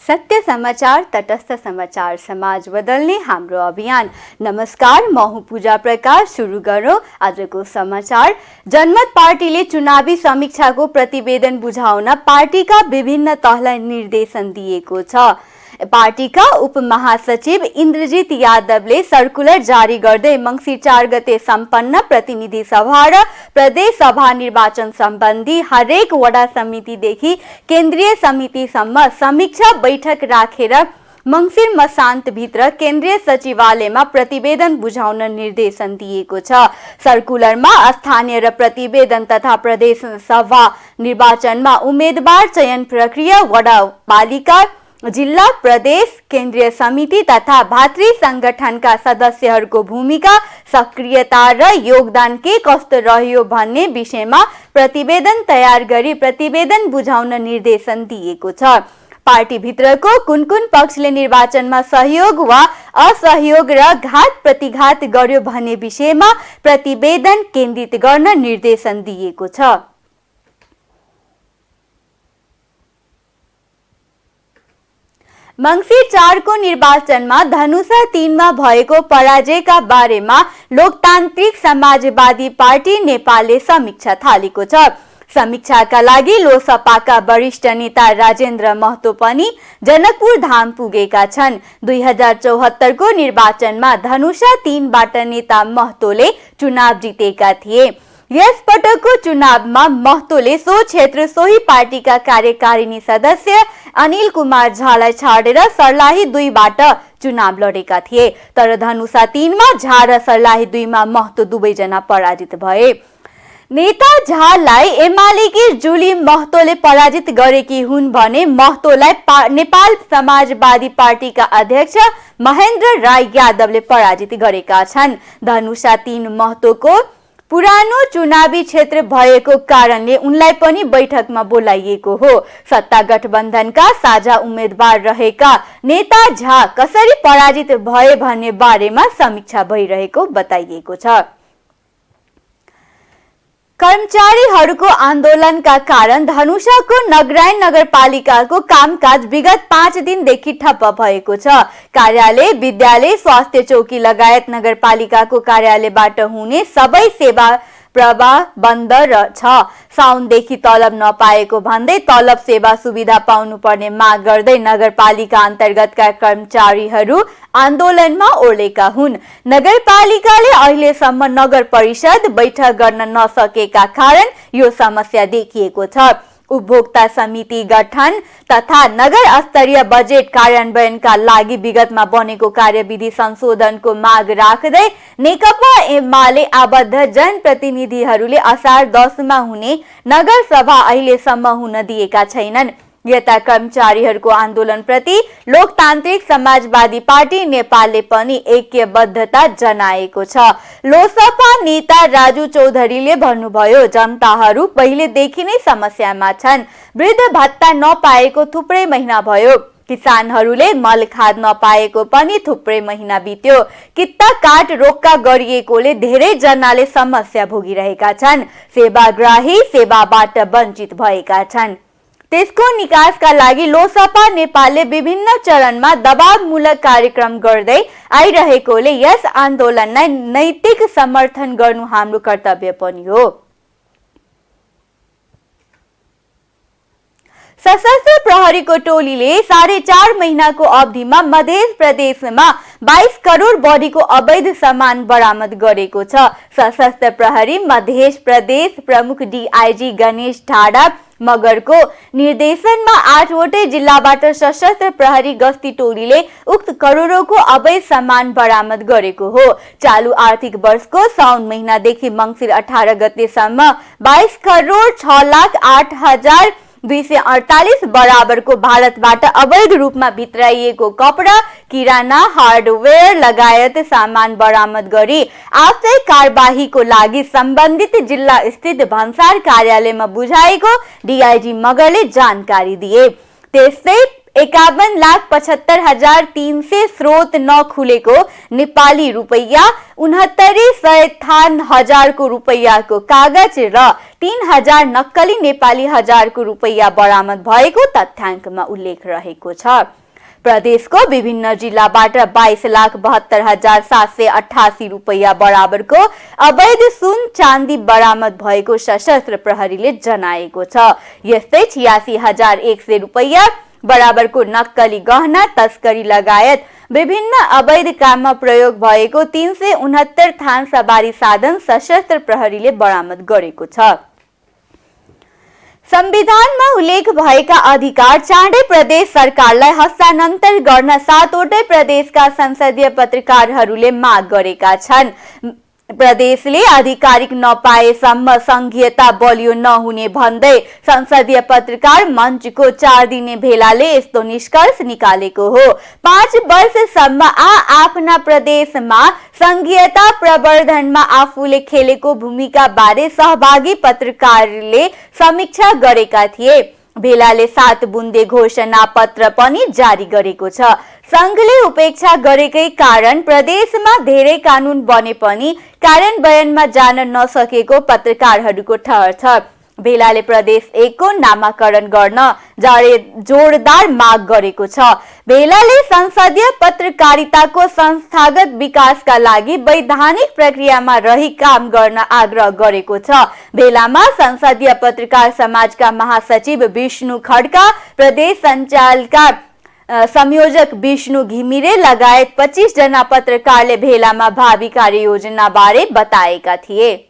सत्य समाचार, तटस्थ समाचार, समाज बदल्ने हाम्रो अभियान। नमस्कार, म हुँ पूजा प्रकाश। सुरु गरौँ आजको समाचार। जनमत पार्टीले चुनावी समीक्षाको प्रतिवेदन बुझाउन पार्टीका विभिन्न तहलाई निर्देशन दिएको छ। पार्टीका उपमहासचिव इन्द्रजित यादवले सर्कुलर जारी गर्दै मंसिर 4 गते सम्पन्न प्रतिनिधि सभा र प्रदेश सभा निर्वाचन सम्बन्धी हरेक वडा समितिदेखि केन्द्रीय समितिसम्म समीक्षा बैठक राखेर मंसिर मसान्तभित्र केन्द्रीय सचिवालयमा प्रतिवेदन बुझाउन निर्देशन दिएको छ। सर्कुलरमा स्थानीय र प्रतिवेदन तथा प्रदेश सभा निर्वाचनमा उम्मेदवार चयन प्रक्रिया, वडापालिका, जिल्ला, प्रदेश, केन्द्रीय समिति तथा भातृ संगठनका सदस्यहरूको भूमिका, सक्रियता र योगदान के कस्तो रह्यो भन्ने विषयमा प्रतिवेदन तयार गरी प्रतिवेदन बुझाउन निर्देशन दिएको छ। पार्टी भित्रको कुन कुन पक्षले निर्वाचनमा सहयोग वा असहयोग र घात प्रतिघात गर्यो भन्ने विषयमा प्रतिवेदन केन्द्रित गर्न निर्देशन दिएको छ। मंसिर 4 को निर्वाचनमा धनुषा 3 मा भएको पराजयका बारेमा लोकतान्त्रिक समाजवादी पार्टी नेपालले समीक्षा थालेको छ। समीक्षाका लागि लोसपाका वरिष्ठ नेता राजेन्द्र महतो पनि जनकपुर धाम पुगेका छन्। 2074 को निर्वाचनमा धनुषा 3 बाट नेता महतोले चुनाव जितेका थिए। यस पटकको चुनावमा महतोले सो क्षेत्र सोही पार्टीका कार्यकारिणी सदस्य अनिल कुमार झालाई छाडेर सर्लाही 2 बाट चुनाव लडेका थिए। तर धनुषा 3 मा झा र सर्लाही 2 मा महतो दुवैजना पराजित भए। नेता झालाई एमालेकी जुली महतोले पराजित गरेकी हुन् भने महतोलाई नेपाल समाजवादी पार्टीका अध्यक्ष महेन्द्र राय यादवले पराजित गरेका छन्। धनुषा 3 महतोको पुरानो चुनावी क्षेत्र भएको कारणले उनलाई पनि बैठकमा बोलाइएको हो। सत्ता गठबन्धनका साझा उम्मेदवार रहेका नेता झा कसरी पराजित भए भन्ने बारेमा समीक्षा भइरहेको बताइएको छ। कर्मचारीहरूको आन्दोलनका कारण धनुषाको नगरायन नगरपालिकाको कामकाज विगत 5 दिनदेखि ठप्प भएको छ। कार्यालय, विद्यालय, स्वास्थ्य चौकी लगायत नगरपालिकाको कार्यालयबाट हुने सबै सेवा प्रवाह बन्द छ। साउनदेखि तलब नपाएको भन्दै तलब सेवा सुविधा पाउनुपर्ने माग गर्दै नगरपालिका अन्तर्गतका कर्मचारीहरू आन्दोलनमा ओर्लेका हुन्। नगरपालिकाले अहिलेसम्म नगर परिषद बैठक गर्न नसकेका कारण यो समस्या देखिएको छ। उपभोक्ता समिति गठन तथा नगर स्तरीय बजेट कार्यान्वयनका लागि विगतमा बनेको कार्यविधि संशोधनको माग राख्दै नेकपा एमाले आबद्ध जनप्रतिनिधिहरूले असार 10 मा हुने नगर सभा अहिलेसम्म हुन दिएका छैनन्। यता कर्मचारीहरूको आन्दोलनप्रति लोकतान्त्रिक समाजवादी पार्टी नेपालले पनि ऐक्यबद्धता जनाएको छ। लोसपा नेता राजु चौधरीले भन्नुभयो, जनताहरू पहिलेदेखि नै समस्यामा छन्। वृद्ध भत्ता नपाएको थुप्रै महिना भयो। किसानहरूले मल खाद नपाएको पनि थुप्रै महिना बित्यो। कित्ता काट रोक्का गरिएकोले धेरै जनाले समस्या भोगिरहेका छन्। सेवाग्राही सेवाबाट वञ्चित भएका छन्। त्यसको निकासका लागि लोसपा नेपालले विभिन्न चरणमा दबावमूलक कार्यक्रम गर्दै आइरहेकोले यस आन्दोलनलाई नैतिक समर्थन गर्नु हाम्रो कर्तव्य पनि हो। सशस्त्र प्रहरीको टोलीले 4.5 महिनाको अवधिमा मध्य प्रदेशमा 22 करोड बढीको अवैध सामान बरामद गरेको छ। सशस्त्र प्रहरी मध्य प्रदेश प्रमुख डीआईजी गणेश ठाडा मगरको निर्देशनमा 8 वटै जिल्लाबाट सशस्त्र प्रहरी गस्ती टोलीले उक्त करोडौंको अवैध सामान बरामद गरेको हो। चालू आर्थिक वर्षको साउन महिनादेखि मंसिर 18 गतेसम्म 22 करोड 6,08,248 बराबरको भारतबाट अवैध रूपमा भित्राइएको कपडा, किराना, हार्डवेयर लगायत सामान बरामद गरी आफ्नै कारबाहीको लागि सम्बन्धित जिल्ला स्थित भन्सार कार्यालयमा बुझाएको डीआईजी मगरले जानकारी दिए। त्यस्तै 51,75,300 स्रोत नखुलेको नेपाली रुपैयाँ 69,57,000 को रुपैयाँको कागज र 3,000 नक्कली नेपाली हजारको रुपैयाँ बरामद भएको तथ्याङ्कमा उल्लेख रहेको छ। प्रदेशको विभिन्न जिल्लाबाट 22,72,788 रुपैयाँ बराबरको अवैध सुन चाँदी बरामद भएको सशस्त्र प्रहरीले जनाएको छ। यस्तै 86,100 रुपैयाँ बराबरको नक्कली गहना तस्करी लगायत विभिन्न अवैध काममा प्रयोग भएको 369 थान सवारी साधन सशस्त्र प्रहरीले बरामद गरेको छ। संविधानमा उल्लेख भएका अधिकार चाँडै प्रदेश सरकारलाई हस्तान्तरण गर्न 7 वटै प्रदेशका संसदीय पत्रकारहरूले माग गरेका छन्। प्रदेशले आधिकारिक नपाएसम्म संघीयता बलियो नहुने भन्दै संसदीय पत्रकार मञ्चको 4 दिने भेलाले यस्तो निष्कर्ष निकालेको हो। 5 वर्षसम्म आफ्ना प्रदेशमा संघीयता प्रवर्धनमा आफूले खेलेको भूमिका बारे सहभागी पत्रकारले समीक्षा गरेका थिए। भेलाले 7 बुन्दे घोषणा पत्र पनि जारी गरेको छ। संघले उपेक्षा गरेकै कारण प्रदेशमा धेरै कानून बने पनि कार्यान्वयनमा जान नसकेको पत्रकारहरूको ठहर छ। भेलाले प्रदेश 1 को नामाकरण गर्न जोरदार माग गरेको छ। भेलाले संसदीय पत्रकारिताको संस्थागत विकासका लागि वैधानिक प्रक्रियामा रही काम गर्न आग्रह गरेको छ। भेलामा संसदीय पत्रकार समाजका महासचिव विष्णु खड्का, प्रदेश सञ्चालका संयोजक विष्णु घिमिरे लगायत 25 जना पत्रकारले भेलामा भावी कार्ययोजना बारे बताएका थिए।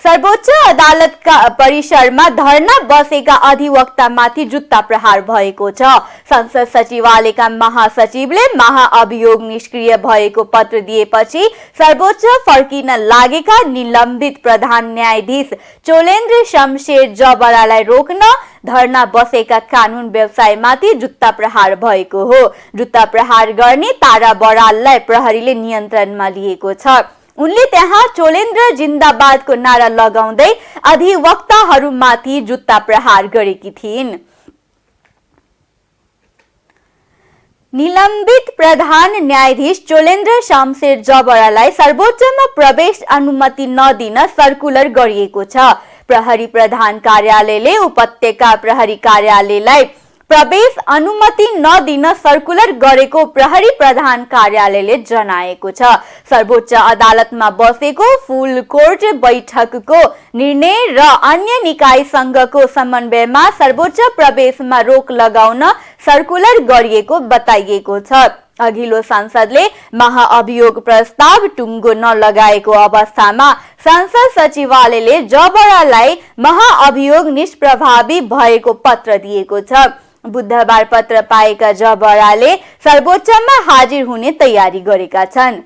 सर्वोच्च अदालतका परिसरमा धरना बसेका अधिवक्तामाथि जुत्ता प्रहार भएको छ। संसद सचिवालयका महासचिवले महाअभियोग निष्क्रिय भएको पत्र दिएपछि सर्वोच्च फर्किन लागेका निलम्बित प्रधान न्यायाधीश चोलेन्द्र शमशेर जबरालाई रोक्न धरना बसेका कानून व्यवसायमाथि जुत्ता प्रहार भएको हो। जुत्ता प्रहार गर्ने तारा बराललाई प्रहरीले नियन्त्रणमा लिएको छ। उनले त्यहाँ चोलेन्द्र जिन्दाबादको नारा लगाउँदै अधिवक्ताहरूमाथि जुत्ता प्रहार गरेकी थिइन्। निलम्बित प्रधान न्यायाधीश चोलेन्द्र शमशेर जबरालाई सर्वोच्चमा प्रवेश अनुमति नदिन सर्कुलर गरिएको छ। प्रहरी प्रधान कार्यालयले उपत्यका प्रहरी कार्यालयलाई प्रवेश अनुमति नदिन सर्कुलर गरेको प्रहरी प्रधान कार्यालयले जनाएको छ। सर्वोच्च अदालतमा बसेको फुल कोर्ट बैठकको निर्णय र अन्य निकायसँगको समन्वयमा सर्वोच्च प्रवेशमा रोक लगाउन सर्कुलर गरिएको बताइएको छ। अघिल्लो संसदले महाअभियोग प्रस्ताव टुङ्गो नलगाएको अवस्थामा संसद सचिवालयले जबरालाई महाअभियोग निष्प्रभावी भएको पत्र दिएको छ। बुधबार पत्र पाएका जबराले सर्वोच्चमा हाजिर हुने तयारी गरेका छन्।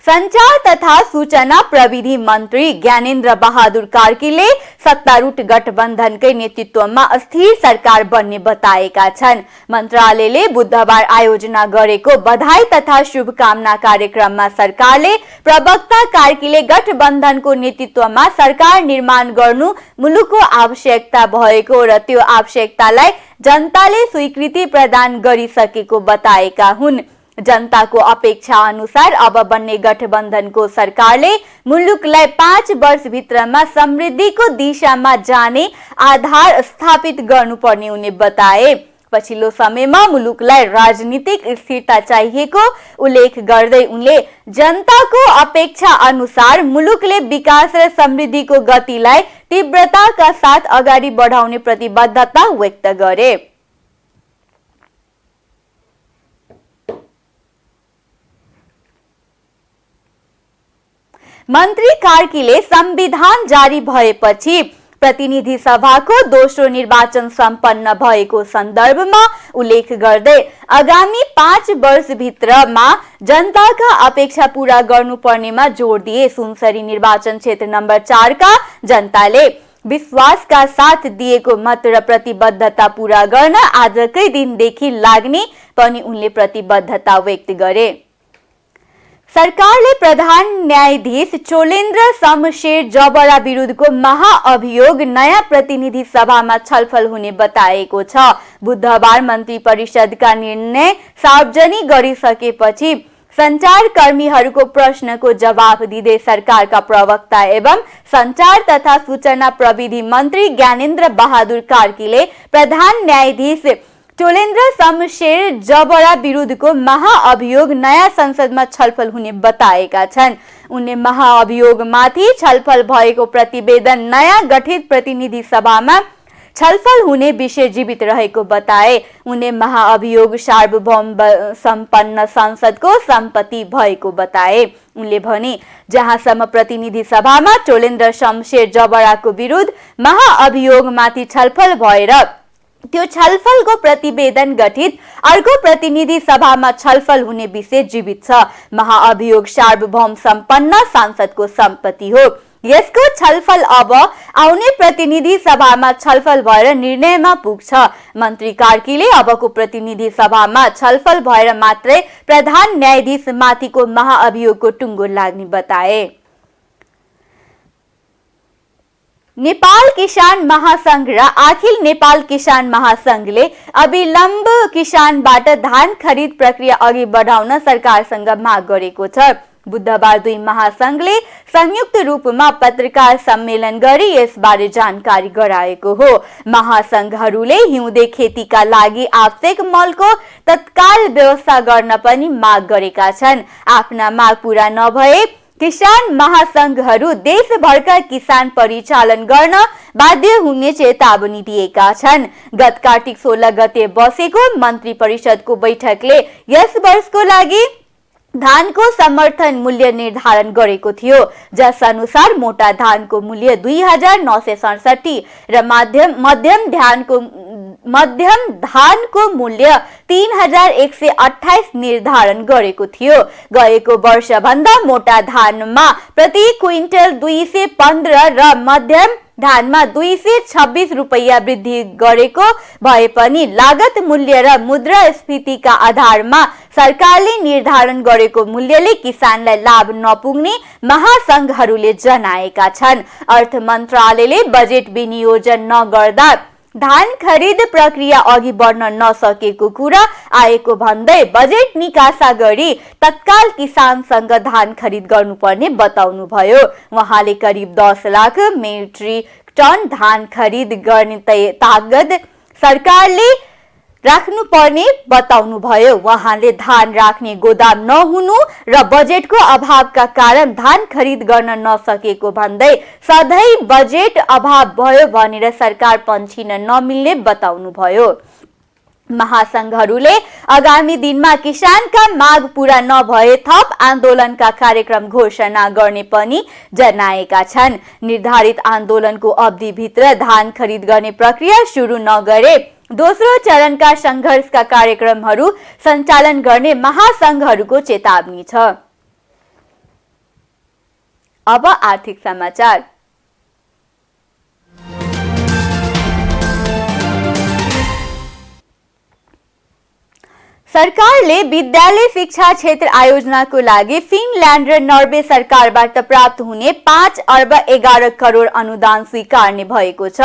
संचार तथा सूचना प्रविधि मन्त्री ज्ञानेन्द्र बहादुर कार्कीले सत्तारूढ गठबन्धनकै नेतृत्वमा अस्थिर सरकार बन्ने बताएका छन्। मन्त्रालयले बुधबार आयोजना गरेको बधाई तथा शुभकामना कार्यक्रममा सरकारले प्रवक्ता कार्कीले गठबन्धनको नेतृत्वमा सरकार निर्माण गर्नु मुलुकको आवश्यकता भएको र त्यो आवश्यकतालाई जनताले स्वीकृति प्रदान गरिसकेको बताएका हुन्। जनताको अपेक्षा अनुसार अब बन्ने गठबन्धनको सरकारले मुलुकलाई 5 वर्षभित्रमा समृद्धिको दिशामा जाने आधार स्थापित गर्नुपर्ने उनले बताए। पछिल्लो समयमा मुलुकलाई राजनीतिक स्थिरता चाहिएको उल्लेख गर्दै उनले जनताको अपेक्षा अनुसार मुलुकले विकास र समृद्धिको गतिलाई तीव्रताका साथ अगाडि बढाउने प्रतिबद्धता व्यक्त गरे। मन्त्री कार्कीले संविधान जारी भएपछि प्रतिनिधि सभाको दोस्रो निर्वाचन सम्पन्न भएको सन्दर्भमा उल्लेख गर्दै आगामी 5 वर्षभित्रमा जनताका अपेक्षा पूरा गर्नुपर्नेमा जोड दिए। सुनसरी निर्वाचन क्षेत्र नम्बर 4 का जनताले विश्वासका साथ दिएको मत र प्रतिबद्धता पूरा गर्न आजकै दिनदेखि लाग्ने पनि उनले प्रतिबद्धता व्यक्त गरे। सरकारले प्रधान न्यायाधीश चोलेन्द्र शमशेर जबरा विरुद्धको महाअभियोग नयाँ प्रतिनिधि सभामा छलफल हुने बताएको छ। बुधबार मन्त्री परिषदका निर्णय सार्वजनिक गरिसकेपछि सञ्चारकर्मीहरूको प्रश्नको जवाफ दिँदै सरकारका प्रवक्ता एवं सञ्चार तथा सूचना प्रविधि मन्त्री ज्ञानेन्द्र बहादुर कार्कीले प्रधान न्यायाधीश चोलेन्द्र शमशेर जबरा विरुद्धको महाअभियोग नयाँ संसदमा छलफल हुने बताएका छन्। उनले महाअभियोगमाथि छलफल भएको प्रतिवेदन नयाँ गठित प्रतिनिधि सभामा छलफल हुने विषय जीवित रहेको बताए। उनले महाअभियोग सार्वभौम सम्पन्न संसदको सम्पत्ति भएको बताए। उनले भने जहाँसम्म प्रतिनिधि सभामा चोलेन्द्र शमशेर जबराको विरुद्ध महाअभियोगमाथि छलफल भएर त्यो छलफलको प्रतिवेदन गठित अर्को प्रतिनिधि सभामा छलफल हुने विषय जीवित छ। महाअभियोग सार्वभौम सम्पन्न संसदको सम्पत्ति हो। यसको छलफल अब आउने प्रतिनिधि सभामा छलफल भएर निर्णयमा पुग्छ। मन्त्री कार्कीले अबको प्रतिनिधि सभामा छलफल भएर मात्रै प्रधान न्यायाधीश माथिको महाअभियोगको टुङ्गो लाग्ने बताए। नेपाल किसान महासंघ र अखिल नेपाल किसान महासंघले अविलम्ब किसानबाट धान खरिद प्रक्रिया अघि बढाउन सरकारसँग माग गरेको छ। बुधबार दुई महासंघले संयुक्त रूपमा पत्रकार सम्मेलन गरी यसबारे जानकारी गराएको हो। महासंघहरूले हिउँदे खेतीका लागि आवश्यक मलको तत्काल व्यवस्था गर्न पनि माग गरेका छन्। आफ्ना माग पूरा नभए किसान महासंघहरू देशभरका किसान परिचालन गर्न बाध्य हुने चेतावनी दिएका छन्। गत कार्तिक 16 गते बसेको मन्त्री परिषदको बैठकले यस वर्षको लागि धानको समर्थन मूल्य निर्धारण गरेको थियो, जस अनुसार मोटा धानको मूल्य 2967 र मध्यम धानको मूल्य 3128 निर्धारण गरेको थियो। गएको वर्ष भन्दा मोटा धानमा प्रति क्विन्टल 215 र मध्यम धानमा 226 रुपैयाँ वृद्धि गरेको भए पनि लागत मूल्य र मुद्रास्फीतिका आधारमा सरकारले निर्धारण गरेको मूल्यले किसानलाई लाभ नपुग्ने महासंघहरूले जनाएका छन्। अर्थ मन्त्रालयले बजेट विनियोजन नगर्दा धान खरिद प्रक्रिया अघि बढ्न नसकेको कुरा आएको भन्दै बजेट निकासा गरी तत्काल किसानसँग धान खरिद गर्नुपर्ने बताउनु भयो। उहाँले करिब 10 लाख मेट्रिक टन धान खरिद गर्ने तागत सरकारले राख्नुपर्ने बताउनु भयो। उहाँले धान राख्ने गोदाम नहुनु र बजेटको अभावका कारण धान खरिद गर्न नसकेको भन्दै सधैँ बजेट अभाव भयो भनेर सरकार पन्छिन नमिल्ने बताउनु भयो। महासंघहरूले आगामी दिनमा किसानका माग पूरा नभए थप आन्दोलनका कार्यक्रम घोषणा गर्ने पनि जनाएका छन्। निर्धारित आन्दोलनको अवधिभित्र धान खरिद गर्ने प्रक्रिया सुरु नगरे दोस्रो चरणका संघर्षका कार्यक्रमहरू सञ्चालन गर्ने महासंघहरूको चेतावनी छ। अब आर्थिक समाचार। सरकारले विद्यालय शिक्षा क्षेत्र आयोजनाको लागि फिनल्यान्ड र नर्वे सरकारबाट प्राप्त हुने 5 अर्ब 11 करोड अनुदान स्वीकार्ने भएको छ।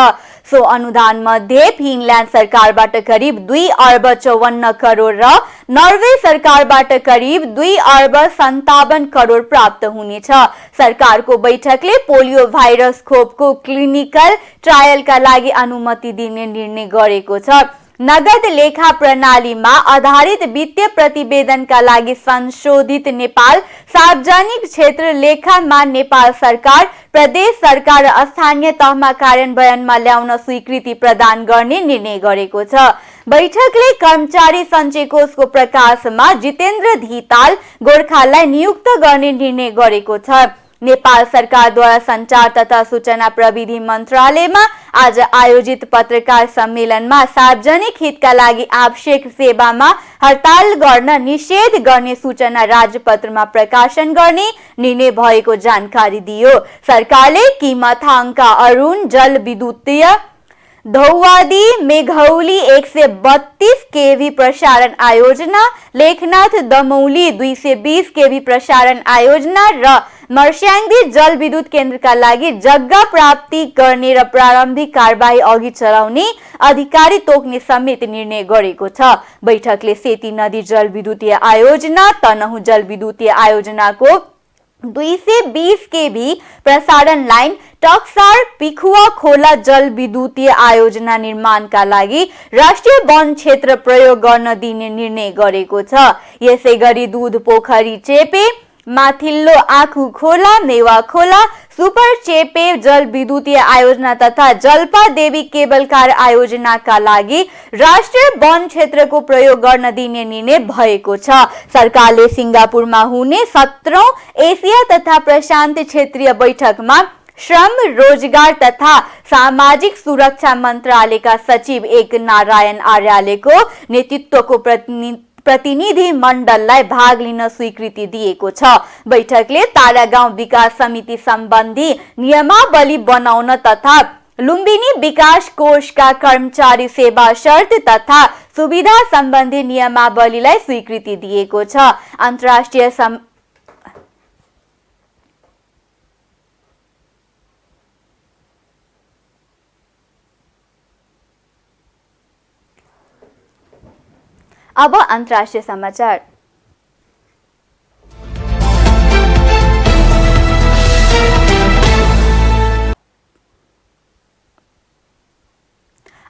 सो अनुदान मध्ये फिनल्यान्ड सरकारबाट करिब 2 अर्ब 54 करोड र नर्वे सरकारबाट करिब 2 अर्ब 57 करोड प्राप्त हुनेछ। सरकारको बैठकले पोलियो भाइरस खोपको क्लिनिकल ट्रायलका लागि अनुमति दिने निर्णय गरेको छ। नगद लेखा प्रणालीमा आधारित वित्तीय प्रतिवेदनका लागि संशोधित नेपाल सार्वजनिक क्षेत्र लेखामा नेपाल सरकार, प्रदेश सरकार र स्थानीय तहमा कार्यान्वयनमा ल्याउन स्वीकृति प्रदान गर्ने निर्णय गरेको छ। बैठकले कर्मचारी सञ्चय कोषको प्रकाशमा जितेन्द्र धिताल गोर्खालाई नियुक्त गर्ने निर्णय गरेको छ। नेपाल सरकारद्वारा सञ्चार तथा सूचना प्रविधि मन्त्रालयमा आज आयोजित पत्रकार सम्मेलनमा सार्वजनिक हितका लागि आवश्यक सेवामा हडताल गर्न निषेध गर्ने सूचना राजपत्रमा प्रकाशन गर्ने निर्णय भएको जानकारी दियो। सरकारले किमथाङका अरुण जलविद्युतीय धौवादी मेघौली 132 केवी प्रसारण आयोजना, लेखनाथ दमौली 220 केवी प्रसारण आयोजना र मर्स्याङ्दी जलविद्युत केन्द्रका लागि जग्गा प्राप्ति गर्ने र प्रारम्भिक कारबाही अघि चलाउने अधिकारी तोक्ने समेत निर्णय गरेको छ। बैठकले सेती नदी जलविद्युतीय आयोजना, तनहुँ जलविद्युतीय आयोजनाको 220 केभी प्रसारण लाइन, टक्सार पिखुवा खोला जलविद्युतीय आयोजना निर्माणका लागि राष्ट्रिय वन क्षेत्र प्रयोग गर्न दिने निर्णय गरेको छ। यसैगरी दूध पोखरी चेपे, माथिल्लो आँखु खोला, मेवा खोला, सुपर चेपे जलविद्युतीय आयोजना तथा जल्पा देवी केबल कार आयोजनाका लागि राष्ट्रिय वन क्षेत्रको प्रयोग गर्न दिने निर्णय भएको छ। सरकारले सिङ्गापुरमा हुने 17औं एसिया तथा प्रशान्त क्षेत्रीय बैठकमा श्रम, रोजगार तथा सामाजिक सुरक्षा मन्त्रालयका सचिव एक नारायण आर्यालेको नेतृत्वको प्रतिनिधि मण्डललाई भाग लिन स्वीकृति दिएको छ। बैठकले तारागाउँ विकास समिति सम्बन्धी नियमावली बनाउन तथा लुम्बिनी विकास कोषका कर्मचारी सेवा शर्त तथा सुविधा सम्बन्धी नियमावलीलाई स्वीकृति दिएको छ। अन्तर्राष्ट्रिय अब अन्तर्राष्ट्रिय समाचार।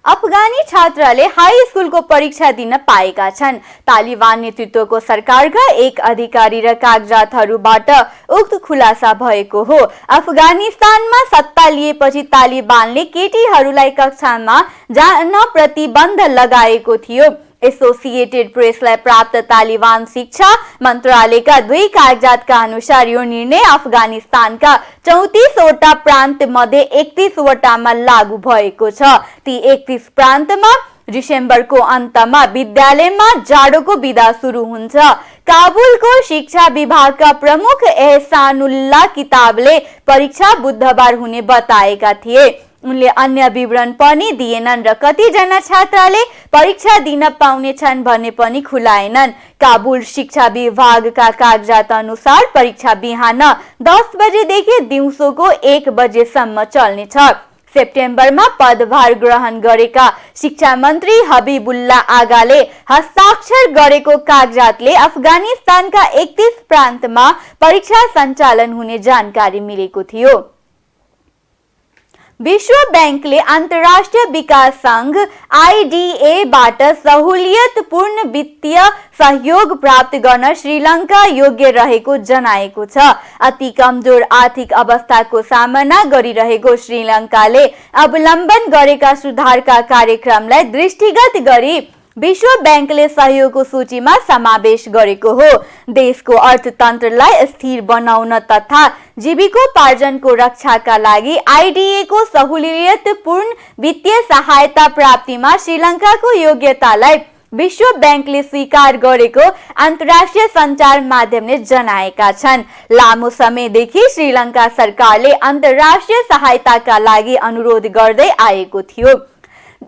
अफगानी छात्रले हाई स्कुलको परीक्षा दिन पाएका छन्। तालिबान नेतृत्वको सरकारका एक अधिकारी र कागजातहरूबाट उक्त खुलासा भएको हो। अफगानिस्तानमा सत्ता लिएपछि तालिबानले केटीहरूलाई कक्षामा जान प्रतिबन्ध लगाएको थियो। एसोसिएटेड प्रेसलाई प्राप्त तालिबान शिक्षा मन्त्रालयका 2 कागजातका अनुसार यो निर्णय अफगानिस्तानका 34 वटा प्रान्त मध्ये 31 वटामा लागू भएको छ। ती 31 प्रान्तमा डिसेम्बरको अन्तमा विद्यालयमा जाडोको बिदा सुरु हुन्छ। काबुलको शिक्षा विभागका प्रमुख एहसानुल्लाह किताबले परीक्षा बुधबार हुने बताएका थिए। उनले अन्य विवरण पनि दिएनन् र कतिजना छात्रले परीक्षा दिन पाउने छन् भन्ने पनि खुलाएनन्। काबुल शिक्षा विभागका कागजात अनुसार परीक्षा बिहान 10 बजेदेखि दिउँसोको 1 बजेसम्म चल्नेछ। सेप्टेम्बरमा पदभार ग्रहण गरेका शिक्षा मन्त्री हबिबुल्ला आगाले हस्ताक्षर गरेको कागजातले अफगानिस्तानका 31 प्रान्तमा परीक्षा सञ्चालन हुने जानकारी मिलेको थियो। विश्व बैंकले अन्तर्राष्ट्रिय विकास संघ आईडीएबाट सहुलियतपूर्ण वित्तीय सहयोग प्राप्त गर्न श्रीलङ्का योग्य रहेको जनाएको छ। अति कमजोर आर्थिक अवस्थाको सामना गरिरहेको श्रीलङ्काले अवलम्बन गरेका सुधारका कार्यक्रमलाई दृष्टिगत गरी विश्व बैंकले सहयोगको सूचीमा समावेश गरेको हो। देशको अर्थतन्त्रलाई स्थिर बनाउन तथा जीविकोपार्जनको रक्षाका लागि आईडीएको सहुलियतपूर्ण वित्तीय सहायता प्राप्तिमा श्रीलङ्काको योग्यतालाई विश्व बैंकले स्वीकार गरेको अन्तर्राष्ट्रिय सञ्चार माध्यमले जनाएका छन्। लामो समयदेखि श्रीलङ्का सरकारले अन्तर्राष्ट्रिय सहायताका लागि अनुरोध गर्दै आएको थियो।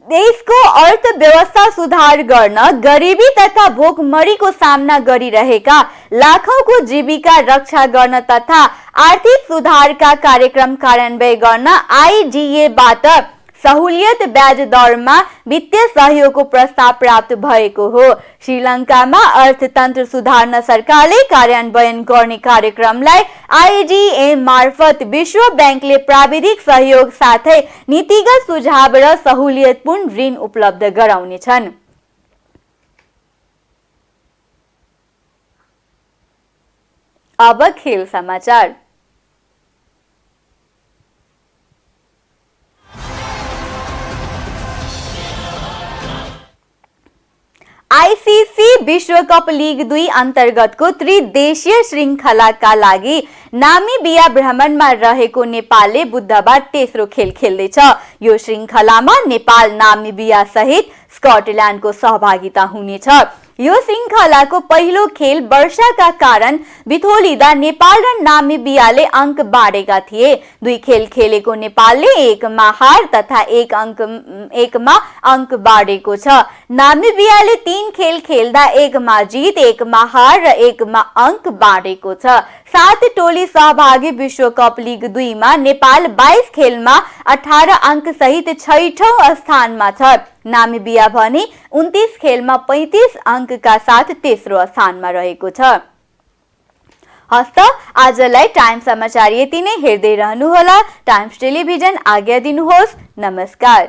देशको अर्थव्यवस्था सुधार गर्न, गरिबी तथा भोकमरीको सामना गरिरहेका लाखौंको जीविका रक्षा गर्न तथा आर्थिक सुधारका कार्यक्रम कार्यान्वयन गर्न आईडीएबाट सहुलियत ब्याज दरमा वित्तीय सहयोगको प्रस्ताव प्राप्त भएको हो। श्रीलङ्कामा अर्थतन्त्र सुधार्न सरकारले कार्यान्वयन गर्ने कार्यक्रमलाई आईडीए मार्फत विश्व बैंकले प्राविधिक सहयोग साथै नीतिगत सुझाव र सहुलियतपूर्ण ऋण उपलब्ध गराउनेछन्। अब खेल समाचार। आईसीसी विश्वकप लीग 2 अन्तर्गतको त्रिदेशीय श्रृङ्खलाका लागि नामिबिया भ्रमणमा रहेको नेपालले बुधबार तेस्रो खेल खेल्दैछ। यो श्रृङ्खलामा नेपाल, नामिबिया सहित स्कटल्यान्डको सहभागिता हुनेछ। यो श्रृङ्खलाको पहिलो खेल वर्षाका कारण बिथोलिँदा नेपाल र नामिबियाले अङ्क बाँडेका थिए। दुई खेल खेलेको नेपालले एकमा हार तथा एकमा अङ्क बाँडेको छ। नामिबियाले 3 खेल खेल्दा एकमा जित, एकमा हार र एकमा अङ्क बाँडेको छ। 7 टोली सहभागी विश्वकप लिग 2 मा नेपाल 22 खेलमा 18 अङ्क सहित 6औं स्थानमा छ। नामिबिया भने 29 खेलमा 35 अङ्कका साथ तेस्रो स्थानमा रहेको छ। हस्त आजलाई टाइम समाचार यति नै। हेर्दै रहनुहोला टाइम्स टेलिभिजन। आज्ञा दिनुहोस्। नमस्कार।